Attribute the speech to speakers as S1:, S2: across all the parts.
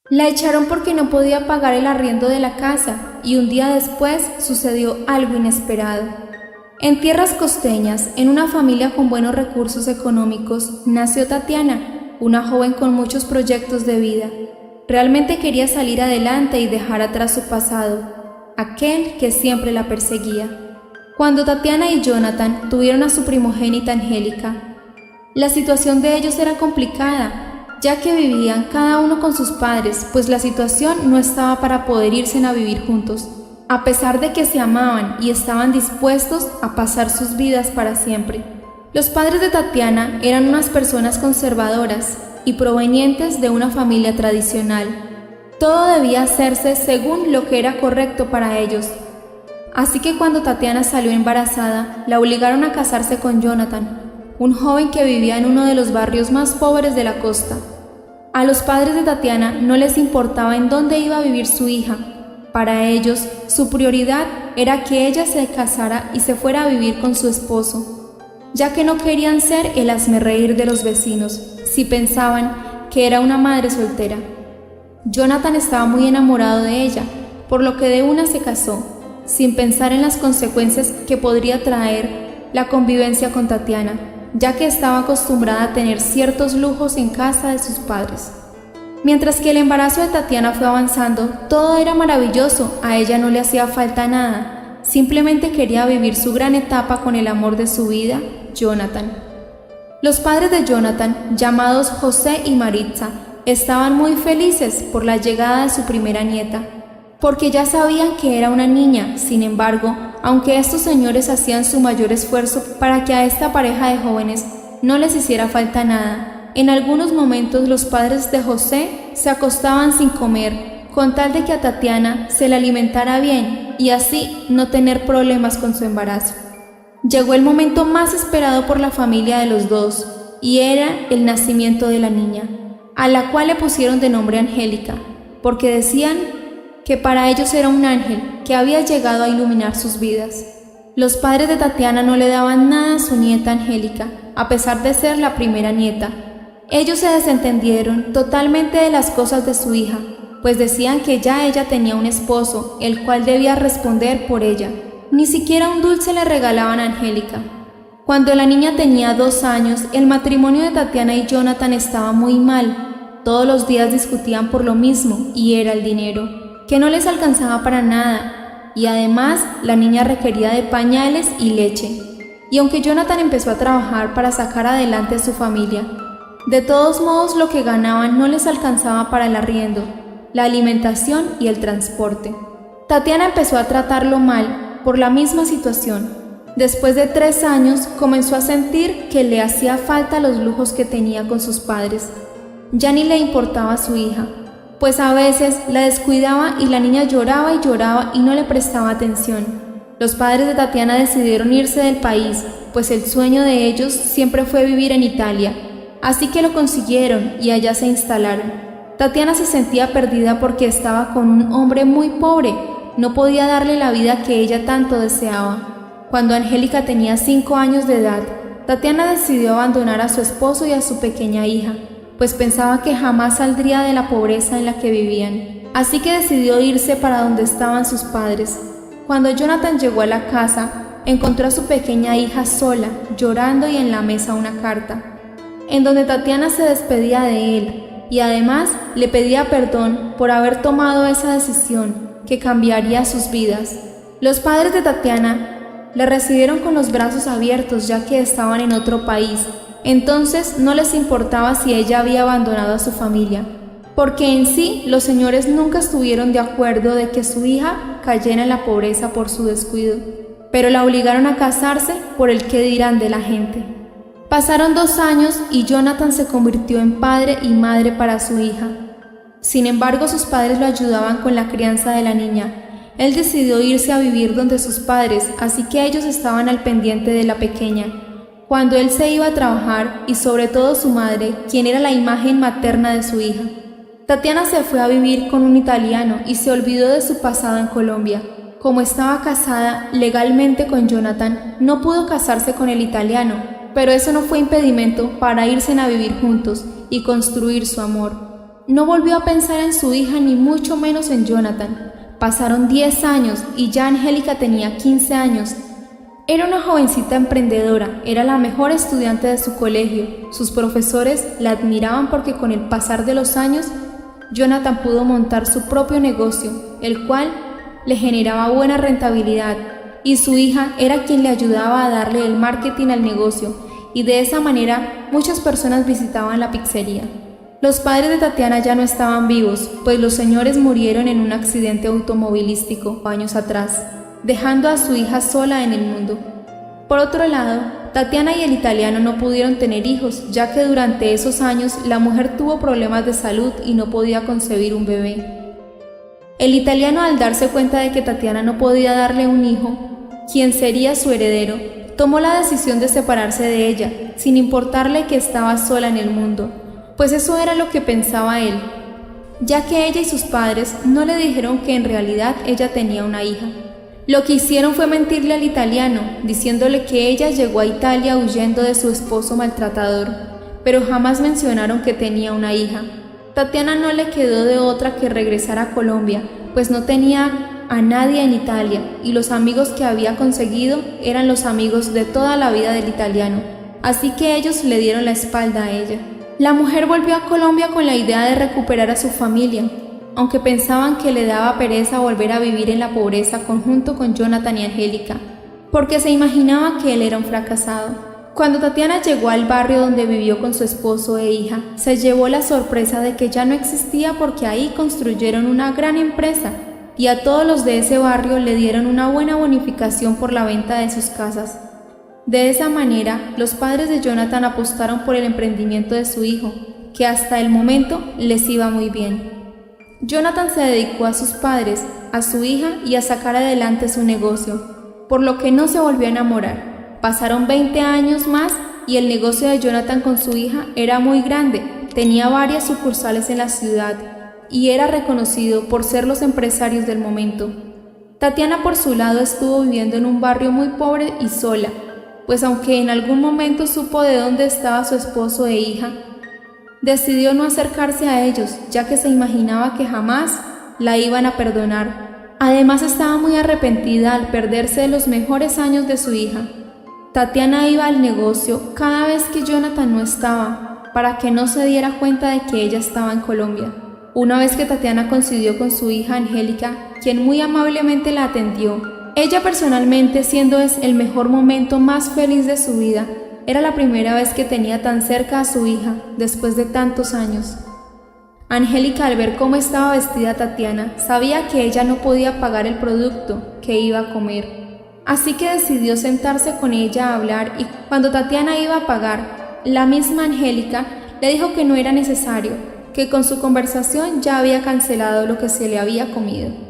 S1: La echaron porque no podía pagar el arriendo de la casa y un día después sucedió algo inesperado. En tierras costeñas, en una familia con buenos recursos económicos, nació Tatiana, una joven con muchos proyectos de vida. Realmente quería salir adelante y dejar atrás su pasado, aquel que siempre la perseguía. Cuando Tatiana y Jonathan tuvieron a su primogénita Angélica, la situación de ellos era complicada, ya que vivían cada uno con sus padres, pues la situación no estaba para poder irse a vivir juntos, a pesar de que se amaban y estaban dispuestos a pasar sus vidas para siempre. Los padres de Tatiana eran unas personas conservadoras y provenientes de una familia tradicional. Todo debía hacerse según lo que era correcto para ellos. Así que cuando Tatiana salió embarazada, la obligaron a casarse con Jonathan, un joven que vivía en uno de los barrios más pobres de la costa. A los padres de Tatiana no les importaba en dónde iba a vivir su hija. Para ellos, su prioridad era que ella se casara y se fuera a vivir con su esposo, ya que no querían ser el hazmerreír de los vecinos, si pensaban que era una madre soltera. Jonathan estaba muy enamorado de ella, por lo que de una se casó, sin pensar en las consecuencias que podría traer la convivencia con Tatiana, ya que estaba acostumbrada a tener ciertos lujos en casa de sus padres. Mientras que el embarazo de Tatiana fue avanzando, todo era maravilloso, a ella no le hacía falta nada, simplemente quería vivir su gran etapa con el amor de su vida, Jonathan. Los padres de Jonathan, llamados José y Maritza, estaban muy felices por la llegada de su primera nieta, porque ya sabían que era una niña. Sin embargo, aunque estos señores hacían su mayor esfuerzo para que a esta pareja de jóvenes no les hiciera falta nada, en algunos momentos los padres de José se acostaban sin comer, con tal de que a Tatiana se la alimentara bien y así no tener problemas con su embarazo. Llegó el momento más esperado por la familia de los dos, y era el nacimiento de la niña, a la cual le pusieron de nombre Angélica, porque decían que para ellos era un ángel que había llegado a iluminar sus vidas. Los padres de Tatiana no le daban nada a su nieta Angélica, a pesar de ser la primera nieta. Ellos se desentendieron totalmente de las cosas de su hija, pues decían que ya ella tenía un esposo, el cual debía responder por ella. Ni siquiera un dulce le regalaban a Angélica. Cuando la niña tenía 2 años, el matrimonio de Tatiana y Jonathan estaba muy mal. Todos los días discutían por lo mismo, y era el dinero, que no les alcanzaba para nada, y además la niña requería de pañales y leche. Y aunque Jonathan empezó a trabajar para sacar adelante a su familia, de todos modos lo que ganaban no les alcanzaba para el arriendo, la alimentación y el transporte. Tatiana empezó a tratarlo mal por la misma situación. Después de 3 años comenzó a sentir que le hacía falta los lujos que tenía con sus padres. Ya ni le importaba a su hija, pues a veces la descuidaba y la niña lloraba y no le prestaba atención. Los padres de Tatiana decidieron irse del país, pues el sueño de ellos siempre fue vivir en Italia. Así que lo consiguieron y allá se instalaron. Tatiana se sentía perdida porque estaba con un hombre muy pobre, no podía darle la vida que ella tanto deseaba. Cuando Angélica tenía 5 años de edad, Tatiana decidió abandonar a su esposo y a su pequeña hija, pues pensaba que jamás saldría de la pobreza en la que vivían. Así que decidió irse para donde estaban sus padres. Cuando Jonathan llegó a la casa, encontró a su pequeña hija sola, llorando y en la mesa una carta, en donde Tatiana se despedía de él y además le pedía perdón por haber tomado esa decisión que cambiaría sus vidas. Los padres de Tatiana la recibieron con los brazos abiertos, ya que estaban en otro país, entonces no les importaba si ella había abandonado a su familia, porque en sí los señores nunca estuvieron de acuerdo de que su hija cayera en la pobreza por su descuido, pero la obligaron a casarse por el qué dirán de la gente. Pasaron 2 años y Jonathan se convirtió en padre y madre para su hija. Sin embargo, sus padres lo ayudaban con la crianza de la niña. Él decidió irse a vivir donde sus padres, así que ellos estaban al pendiente de la pequeña. Cuando él se iba a trabajar, y sobre todo su madre, quien era la imagen materna de su hija. Tatiana se fue a vivir con un italiano y se olvidó de su pasado en Colombia. Como estaba casada legalmente con Jonathan, no pudo casarse con el italiano, pero eso no fue impedimento para irse a vivir juntos y construir su amor. No volvió a pensar en su hija ni mucho menos en Jonathan. Pasaron 10 años y ya Angélica tenía 15 años. Era una jovencita emprendedora, era la mejor estudiante de su colegio. Sus profesores la admiraban porque con el pasar de los años, Jonathan pudo montar su propio negocio, el cual le generaba buena rentabilidad, y su hija era quien le ayudaba a darle el marketing al negocio, y de esa manera muchas personas visitaban la pizzería. Los padres de Tatiana ya no estaban vivos, pues los señores murieron en un accidente automovilístico años atrás, dejando a su hija sola en el mundo. Por otro lado, Tatiana y el italiano no pudieron tener hijos, ya que durante esos años la mujer tuvo problemas de salud y no podía concebir un bebé. El italiano, al darse cuenta de que Tatiana no podía darle un hijo, quien sería su heredero, tomó la decisión de separarse de ella, sin importarle que estaba sola en el mundo, pues eso era lo que pensaba él, ya que ella y sus padres no le dijeron que en realidad ella tenía una hija. Lo que hicieron fue mentirle al italiano, diciéndole que ella llegó a Italia huyendo de su esposo maltratador, pero jamás mencionaron que tenía una hija. Tatiana no le quedó de otra que regresar a Colombia, pues no tenía a nadie en Italia, y los amigos que había conseguido eran los amigos de toda la vida del italiano, así que ellos le dieron la espalda a ella. La mujer volvió a Colombia con la idea de recuperar a su familia, aunque pensaban que le daba pereza volver a vivir en la pobreza junto con Jonathan y Angélica, porque se imaginaba que él era un fracasado. Cuando Tatiana llegó al barrio donde vivió con su esposo e hija, se llevó la sorpresa de que ya no existía porque ahí construyeron una gran empresa y a todos los de ese barrio le dieron una buena bonificación por la venta de sus casas. De esa manera, los padres de Jonathan apostaron por el emprendimiento de su hijo, que hasta el momento les iba muy bien. Jonathan se dedicó a sus padres, a su hija y a sacar adelante su negocio, por lo que no se volvió a enamorar. Pasaron 20 años más y el negocio de Jonathan con su hija era muy grande, tenía varias sucursales en la ciudad y era reconocido por ser los empresarios del momento. Tatiana, por su lado, estuvo viviendo en un barrio muy pobre y sola, pues aunque en algún momento supo de dónde estaba su esposo e hija, decidió no acercarse a ellos, ya que se imaginaba que jamás la iban a perdonar. Además, estaba muy arrepentida al perderse de los mejores años de su hija. Tatiana iba al negocio cada vez que Jonathan no estaba, para que no se diera cuenta de que ella estaba en Colombia. Una vez que Tatiana coincidió con su hija Angélica, quien muy amablemente la atendió, ella personalmente, siendo el mejor momento más feliz de su vida, era la primera vez que tenía tan cerca a su hija, después de tantos años. Angélica, al ver cómo estaba vestida Tatiana, sabía que ella no podía pagar el producto que iba a comer. Así que decidió sentarse con ella a hablar y cuando Tatiana iba a pagar, la misma Angélica le dijo que no era necesario, que con su conversación ya había cancelado lo que se le había comido.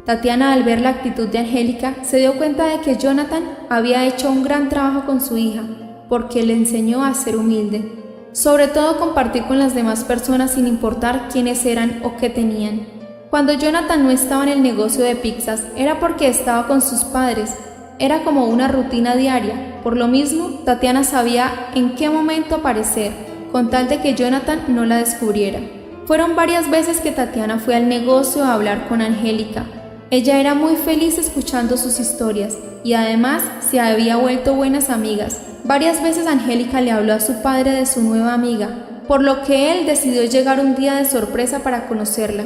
S1: Tatiana, al ver la actitud de Angélica, se dio cuenta de que Jonathan había hecho un gran trabajo con su hija, porque le enseñó a ser humilde, sobre todo compartir con las demás personas sin importar quiénes eran o qué tenían. Cuando Jonathan no estaba en el negocio de pizzas, era porque estaba con sus padres, era como una rutina diaria. Por lo mismo, Tatiana sabía en qué momento aparecer, con tal de que Jonathan no la descubriera. Fueron varias veces que Tatiana fue al negocio a hablar con Angélica. Ella era muy feliz escuchando sus historias y además se había vuelto buenas amigas. Varias veces Angélica le habló a su padre de su nueva amiga, por lo que él decidió llegar un día de sorpresa para conocerla.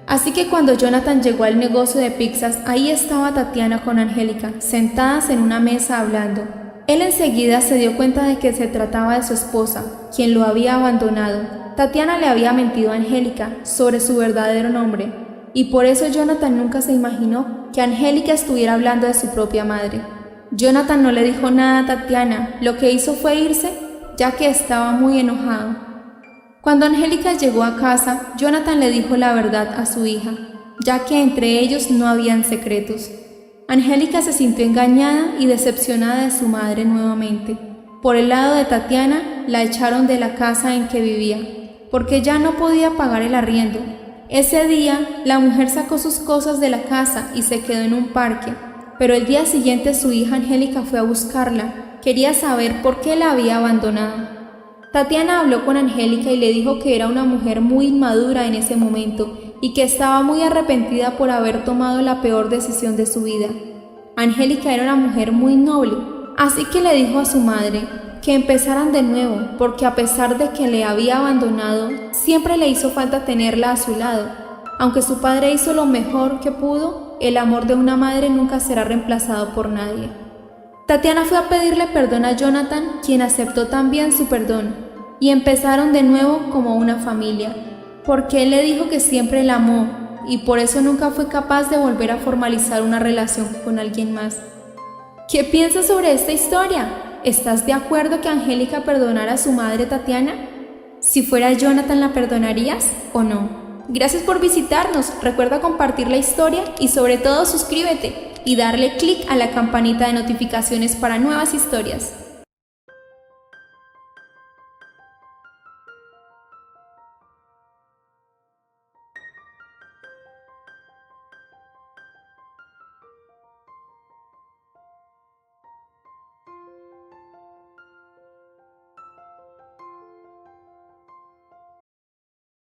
S1: Así que cuando Jonathan llegó al negocio de pizzas, ahí estaba Tatiana con Angélica, sentadas en una mesa hablando. Él enseguida se dio cuenta de que se trataba de su esposa, quien lo había abandonado. Tatiana le había mentido a Angélica sobre su verdadero nombre, y por eso Jonathan nunca se imaginó que Angélica estuviera hablando de su propia madre. Jonathan no le dijo nada a Tatiana, lo que hizo fue irse, ya que estaba muy enojado. Cuando Angélica llegó a casa, Jonathan le dijo la verdad a su hija, ya que entre ellos no habían secretos. Angélica se sintió engañada y decepcionada de su madre nuevamente. Por el lado de Tatiana, la echaron de la casa en que vivía, porque ya no podía pagar el arriendo. Ese día, la mujer sacó sus cosas de la casa y se quedó en un parque, pero el día siguiente su hija Angélica fue a buscarla. Quería saber por qué la había abandonado. Tatiana habló con Angélica y le dijo que era una mujer muy inmadura en ese momento y que estaba muy arrepentida por haber tomado la peor decisión de su vida. Angélica era una mujer muy noble, así que le dijo a su madre que empezaran de nuevo, porque a pesar de que le había abandonado, siempre le hizo falta tenerla a su lado. Aunque su padre hizo lo mejor que pudo, el amor de una madre nunca será reemplazado por nadie. Tatiana fue a pedirle perdón a Jonathan, quien aceptó también su perdón, y empezaron de nuevo como una familia, porque él le dijo que siempre la amó y por eso nunca fue capaz de volver a formalizar una relación con alguien más. ¿Qué piensas sobre esta historia? ¿Estás de acuerdo que Angélica perdonara a su madre Tatiana? Si fuera Jonathan, ¿la perdonarías o no? Gracias por visitarnos, recuerda compartir la historia y sobre todo suscríbete y darle clic a la campanita de notificaciones para nuevas historias.